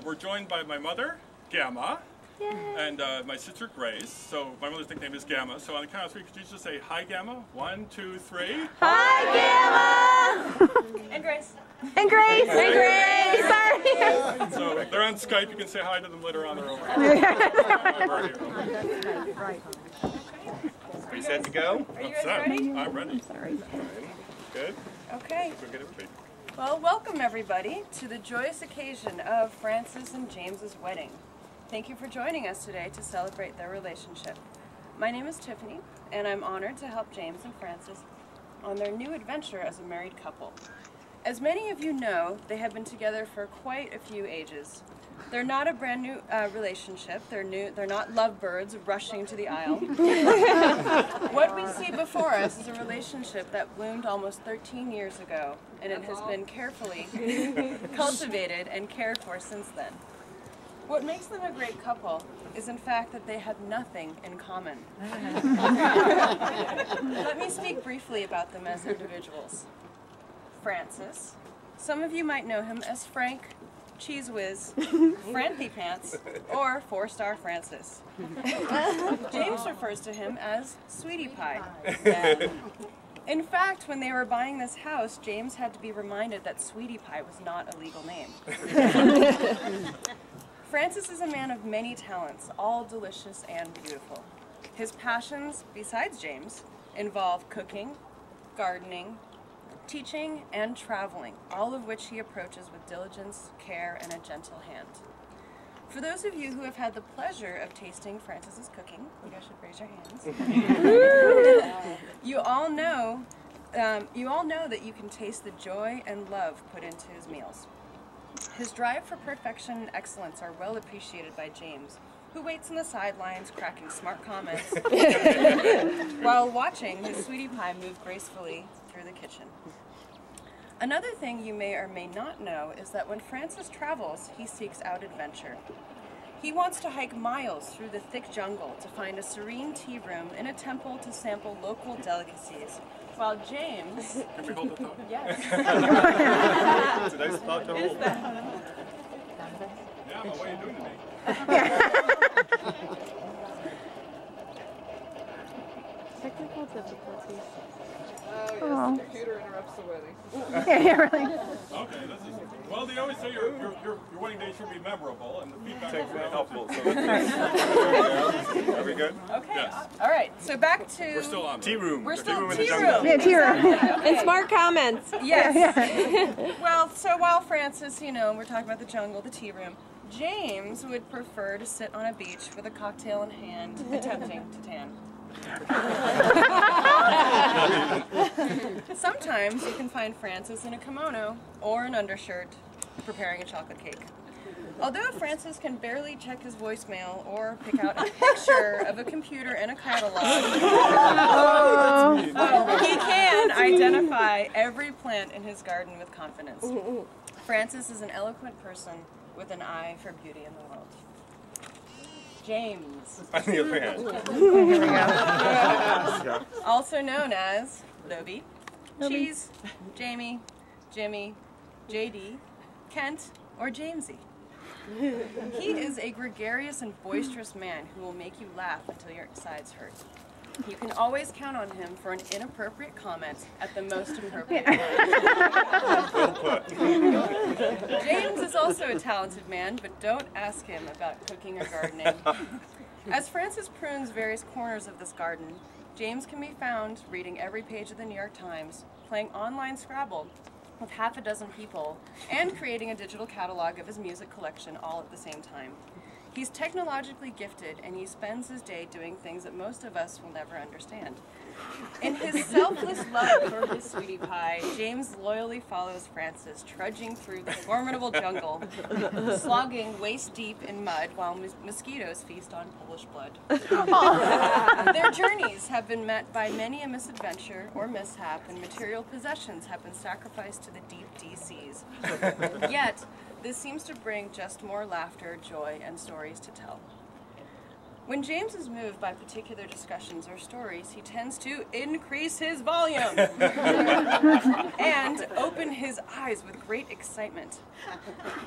We're joined by my mother, Gamma, Yay. and my sister, Grace. So my mother's nickname is Gamma. So on the count of three, could you just say, hi, Gamma? 1, 2, 3. Hi, Gamma! And Grace. And Grace! And Grace! Sorry! So they're on Skype. You can say hi to them later on. They're over. Are you set to go? Are you guys ready? I'm ready. Sorry. Good. Okay. So get it ready. Well, welcome everybody to the joyous occasion of Francis and James's wedding. Thank you for joining us today to celebrate their relationship. My name is Tiffany, and I'm honored to help James and Francis on their new adventure as a married couple. As many of you know, they have been together for quite a few ages. They're not a brand new relationship. They're not lovebirds rushing to the aisle. What we see before us is a relationship that bloomed almost 13 years ago, and it has been carefully cultivated and cared for since then. What makes them a great couple is in fact that they have nothing in common. Let me speak briefly about them as individuals. Francis. Some of you might know him as Frank, Cheese Whiz, Franty Pants, or 4-Star Francis. James refers to him as Sweetie Pie. In fact, when they were buying this house, James had to be reminded that Sweetie Pie was not a legal name. Francis is a man of many talents, all delicious and beautiful. His passions, besides James, involve cooking, gardening, teaching, and traveling, all of which he approaches with diligence, care, and a gentle hand. For those of you who have had the pleasure of tasting Francis's cooking, you guys should raise your hands. You all know that you can taste the joy and love put into his meals. His drive for perfection and excellence are well appreciated by James, who waits on the sidelines cracking smart comments while watching his Sweetie Pie move gracefully through the kitchen. Another thing you may or may not know is that when Francis travels, he seeks out adventure. He wants to hike miles through the thick jungle to find a serene tea room in a temple to sample local delicacies, while James... Can we hold the thought? Yes. It's a nice thought to hold. Yeah, well, what are you doing today? Technical difficulties. Oh, yes, the computer interrupts the wedding. Yeah, really. Okay, this is... Well, they always say your wedding day should be memorable, and the feedback Thanks is for helpful. helpful. So are we good? Okay, Yes. all right, so back to... We're still on. Tea room. We're The still in the tea jungle. room. Yeah, tea room. And smart comments. Yes. Well, so while Francis, we're talking about the jungle, the tea room, James would prefer to sit on a beach with a cocktail in hand, attempting to tan. Sometimes you can find Francis in a kimono or an undershirt preparing a chocolate cake. Although Francis can barely check his voicemail or pick out a picture of a computer in a catalog, he can identify every plant in his garden with confidence. Francis is an eloquent person with an eye for beauty in the world. James. On the other hand. Here we go. Also known as Loby, Cheese, Jamie, Jimmy, JD, Kent, or Jamesy. He is a gregarious and boisterous man who will make you laugh until your sides hurt. You can always count on him for an inappropriate comment at the most appropriate time. Well put. James is also a talented man, but don't ask him about cooking or gardening. As Francis prunes various corners of this garden, James can be found reading every page of the New York Times, playing online Scrabble with half a dozen people, and creating a digital catalog of his music collection all at the same time. He's technologically gifted, and he spends his day doing things that most of us will never understand. In his selfless love for his Sweetie Pie, James loyally follows Francis, trudging through the formidable jungle, slogging waist-deep in mud while mosquitoes feast on Polish blood. Their journeys have been met by many a misadventure or mishap, and material possessions have been sacrificed to the deep seas. Yet, this seems to bring just more laughter, joy, and stories to tell. When James is moved by particular discussions or stories, he tends to increase his volume and open his eyes with great excitement.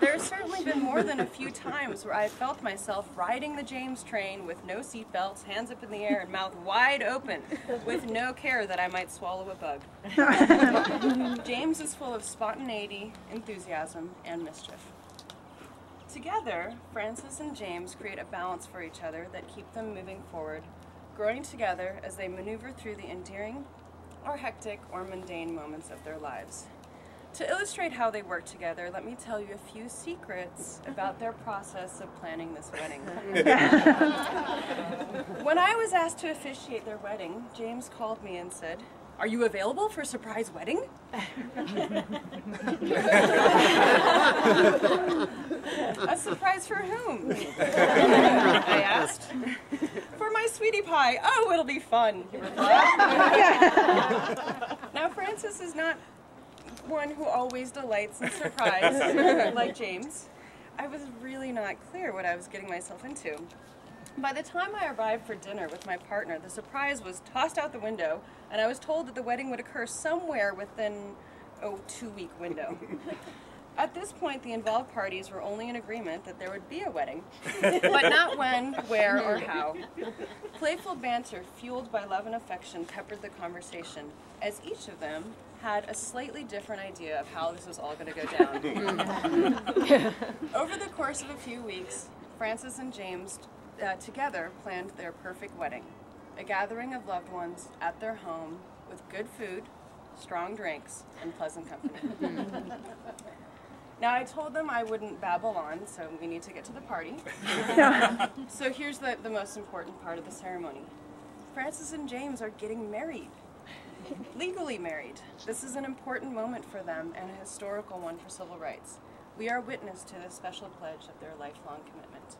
There have certainly been more than a few times where I felt myself riding the James train with no seatbelts, hands up in the air, and mouth wide open, with no care that I might swallow a bug. James is full of spontaneity, enthusiasm, and mischief. Together, Frances and James create a balance for each other that keep them moving forward, growing together as they maneuver through the endearing or hectic or mundane moments of their lives. To illustrate how they work together, let me tell you a few secrets about their process of planning this wedding. When I was asked to officiate their wedding, James called me and said, "Are you available for a surprise wedding?" "A surprise for whom?" I asked. "For my sweetie pie." "Oh, it'll be fun," he replied. Now, Frances is not one who always delights in surprise, like James. I was really not clear what I was getting myself into. By the time I arrived for dinner with my partner, the surprise was tossed out the window, and I was told that the wedding would occur somewhere within a 2-week window. At this point, the involved parties were only in agreement that there would be a wedding, but not when, where, or how. Playful banter, fueled by love and affection, peppered the conversation, as each of them had a slightly different idea of how this was all going to go down. Over the course of a few weeks, Frances and James together planned their perfect wedding, a gathering of loved ones at their home with good food, strong drinks, and pleasant company. Now, I told them I wouldn't babble on, so we need to get to the party. So here's the most important part of the ceremony. Frances and James are getting married, legally married. This is an important moment for them and a historical one for civil rights. We are witness to this special pledge of their lifelong commitment.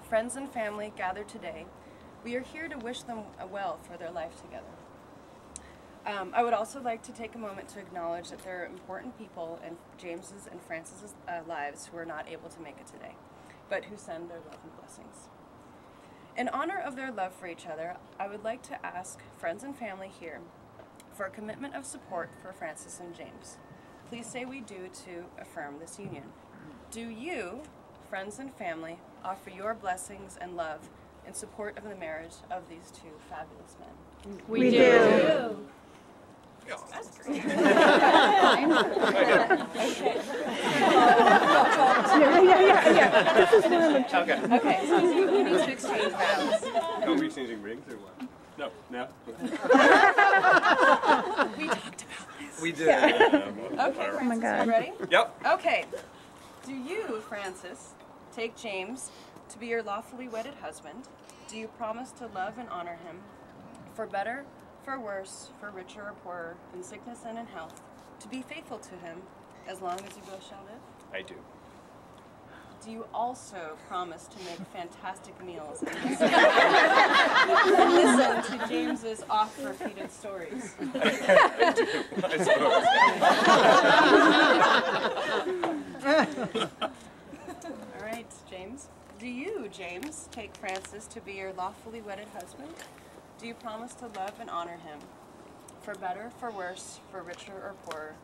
Friends and family gathered today. We are here to wish them well for their life together. I would also like to take a moment to acknowledge that there are important people in James's and Frances's lives who are not able to make it today, but who send their love and blessings. In honor of their love for each other, I would like to ask friends and family here for a commitment of support for Frances and James. Please say "we do" to affirm this union. Do you, friends and family, offer your blessings and love in support of the marriage of these two fabulous men? We do. That's great. Okay. Okay, so we need to exchange vows. Are we exchanging rings or what? No. No? We talked about this. We did. Okay, Frances, God. you ready? Yep. Okay. Do you, Frances, take James to be your lawfully wedded husband? Do you promise to love and honor him, for better, for worse, for richer or poorer, in sickness and in health, to be faithful to him as long as you both shall live? I do. Do you also promise to make fantastic meals and listen to James's oft-repeated stories? I suppose. All right, James. Do you, James, take Frances to be your lawfully wedded husband? Do you promise to love and honor him, for better, for worse, for richer or poorer,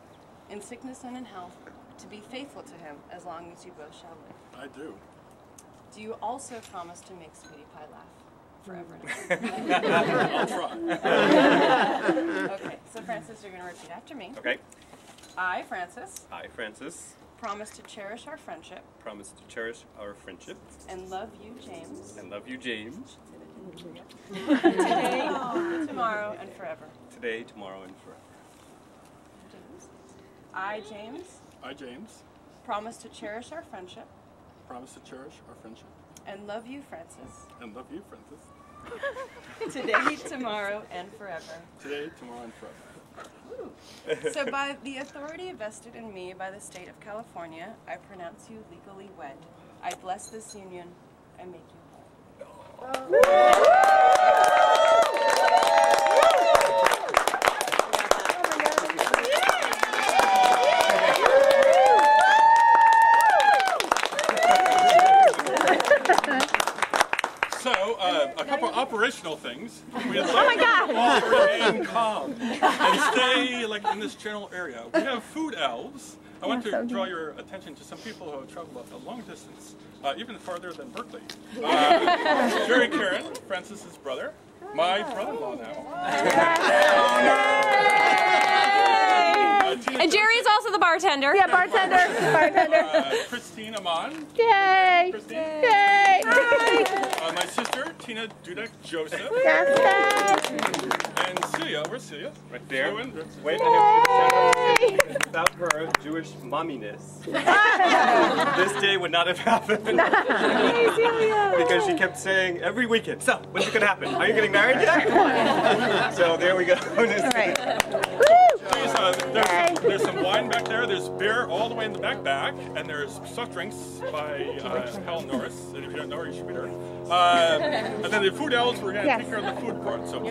in sickness and in health, to be faithful to him as long as you both shall live? I do. Do you also promise to make Sweetie Pie laugh forever and ever? I'll try. Okay, so Frances, you're going to repeat after me. Okay. I, Frances, I, Frances, promise to cherish our friendship promise to cherish our friendship and love you, James, and love you, James, today, tomorrow, and forever. today, tomorrow, and forever. James. I, James, I, James, promise to cherish our friendship promise to cherish our friendship and love you, Frances, and love you, Frances, today, tomorrow, and forever. today, tomorrow, and forever. So by the authority vested in me by the state of California, I pronounce you legally wed. I bless this union and make you whole. So, a couple operational things. We'd like you all to remain calm and stay like in this general area. We have food elves. I want to draw your attention to some people who have traveled a long distance, even farther than Berkeley. Jerry Karen, Francis's brother, my brother-in-law now. And Jerry is also the bartender. Yeah, bartender. Christine Amon. Yay! Christine. Yay! My sister, Tina Dudek Joseph. Yes. And Celia. Where's Celia? Right there. Celia. Wait, I have to give a shout out. Without her Jewish momminess, this day would not have happened. Because she kept saying every weekend, so, when's it going to happen? Are you getting married yet? So there we go. Right. Please, there's some wine back there. There's beer all the way in the back, and there's soft drinks by Helen Norris. And if you don't know her, you should meet her. And then the food elves, we're going to take care of the food part. So.